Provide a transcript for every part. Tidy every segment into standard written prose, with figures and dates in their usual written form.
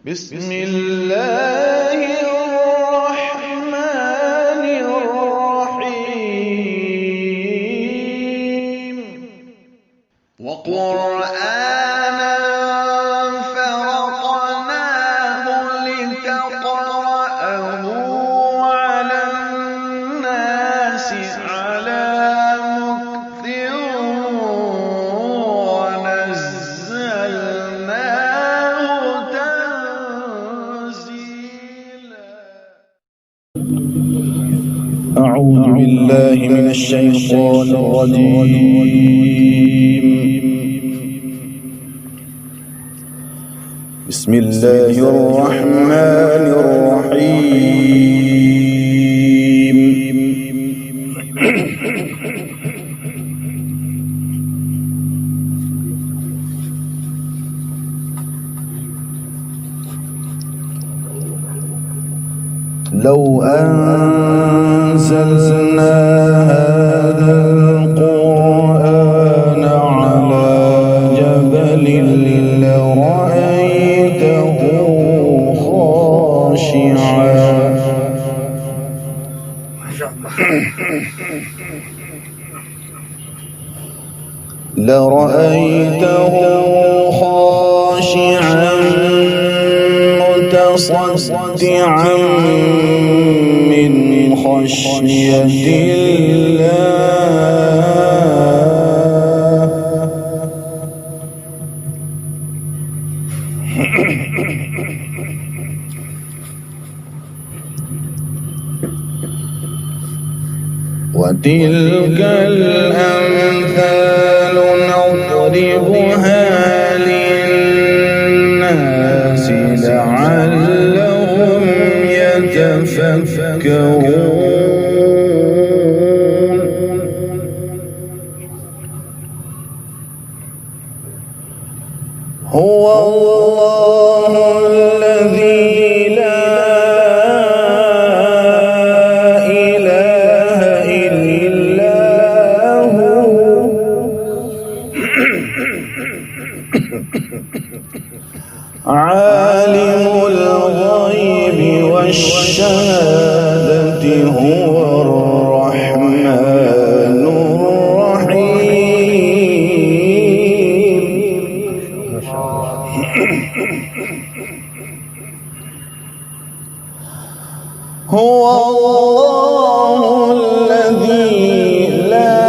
بسم الله الرحمن الرحيم وقرآنا فرقناه لتقرأه على الناس على مكث ونزلناه تنزيلا. أعوذ بالله من الشيطان الرجيم. بسم الله الرحمن الرحيم. لو أنزلنا هذا القرآن على جبل لرأيته خاشعا متصدعا من خشية الله. وتلك الأمثال نضربها للناس لعلهم يتفكرون. هو الله الذي لا إله إلا هو عالم الغيب والشهادة هو الرحمن الرحيم. هو الله الذي لا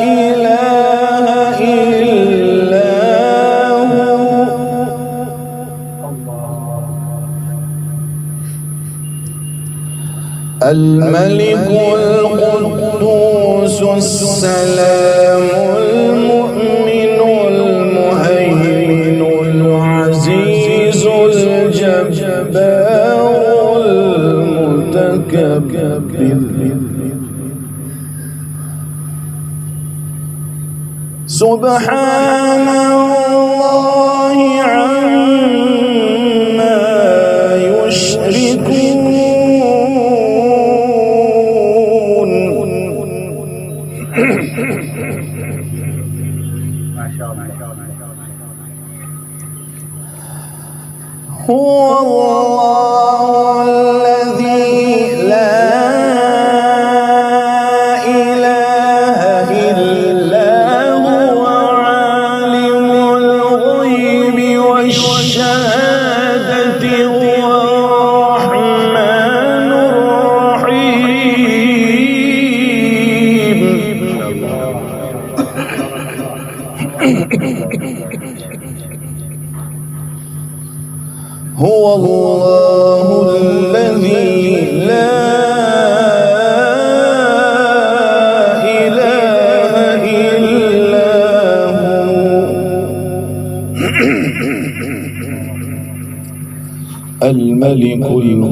إله إلا هو الملك القدوس السلام المؤمن المهيمن العزيز الجبار المتكبر سبحان الله عما يشركون. هو الله الذي لا إله إلا هو عالم الغيب والشهادة هو الرحمن الرحيم. هو الله الذي لا إله إلا هو الملك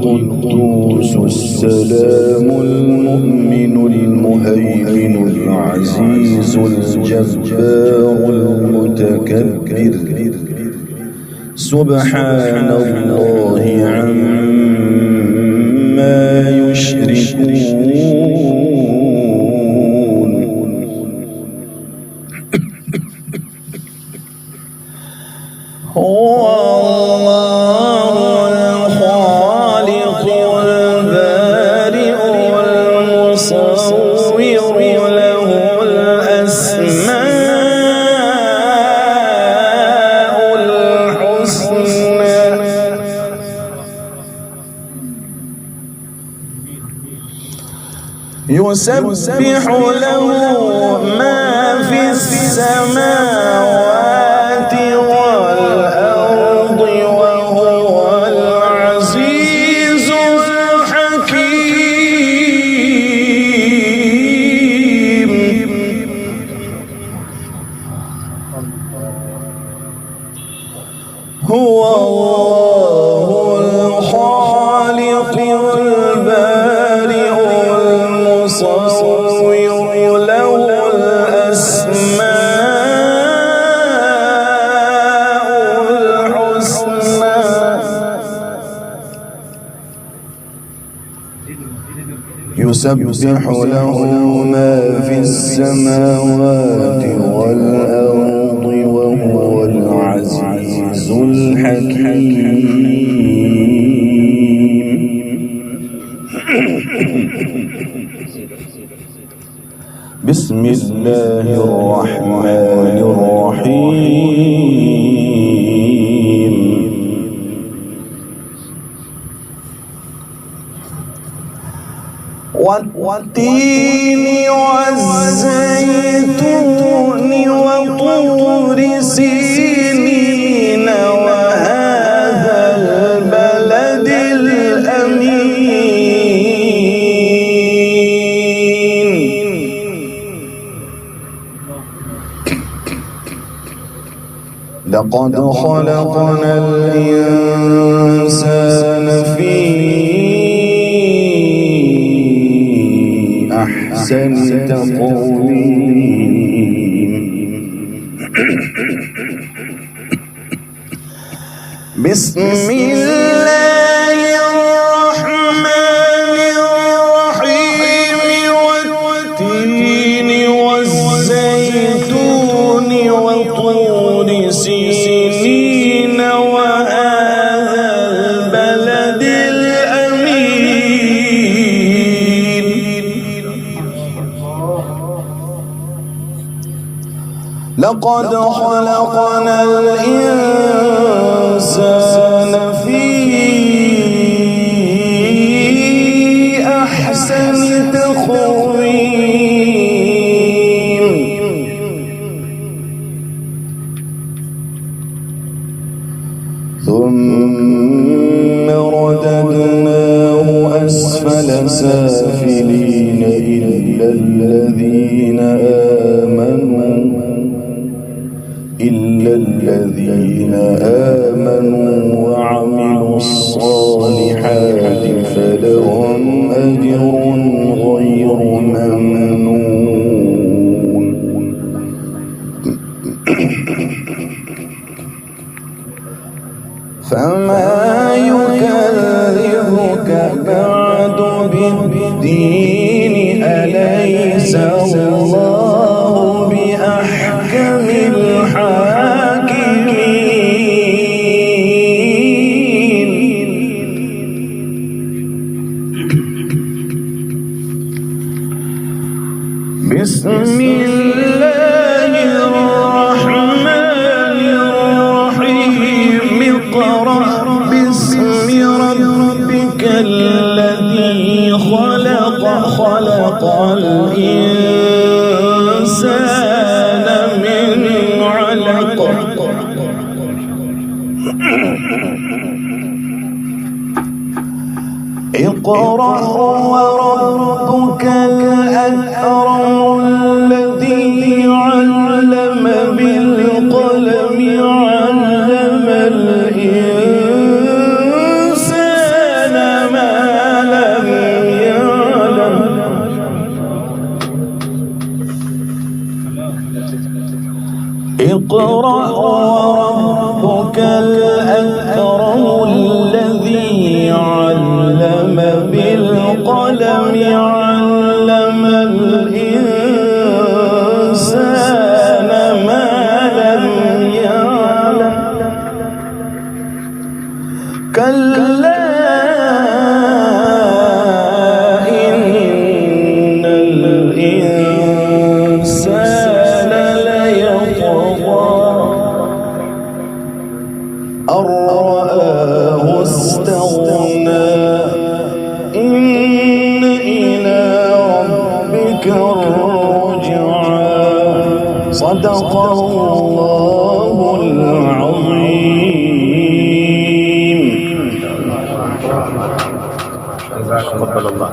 القدوس السلام المؤمن المهيمن العزيز الجبار المتكبر سبحان الله عما يشركون. هو الله الخالق البارئ المصور له الأسماء الحسنى يسبح له ما في السماوات والأرض وهو العزيز الحكيم هو الله الخالق البارئ المصور له الأسماء الحسنى يسبح له ما في السماوات والأرض وهو العزيز الحكيم بسم الله الرحمن الرحيم والتين والزيتون وطور سينين وهذا البلد الأمين لقد خلقنا الإنسان في أحسن تقويم بسم الله الرحمن الرحيم والتين والزيتون وطور سينين وهذا البلد الأمين لقد خلقنا الإنسان في أحسن تقويم ثم رددناه أسفل سافلين إلا الذين آمنوا وعملوا الصالحات فلهم أجر غير ممنون فما يكذبك بعد بالدين أليس الله بأحكم الحاكمين بسم الله الرحمن الرحيم اقرأ باسم ربك الذي خلق خلق الإنسان من علق اقرأ وربك الأكرم الذي علم بالقلم علم الإنسان ما لم يعلم اقرأ وربك الأكرم الذي علم بالقلم علم الإنسان كلا إن الإنسان ليطغى أن رآه استغنى إن إلى ربك الرجعى صدق الله العظيم. جزاكم الله.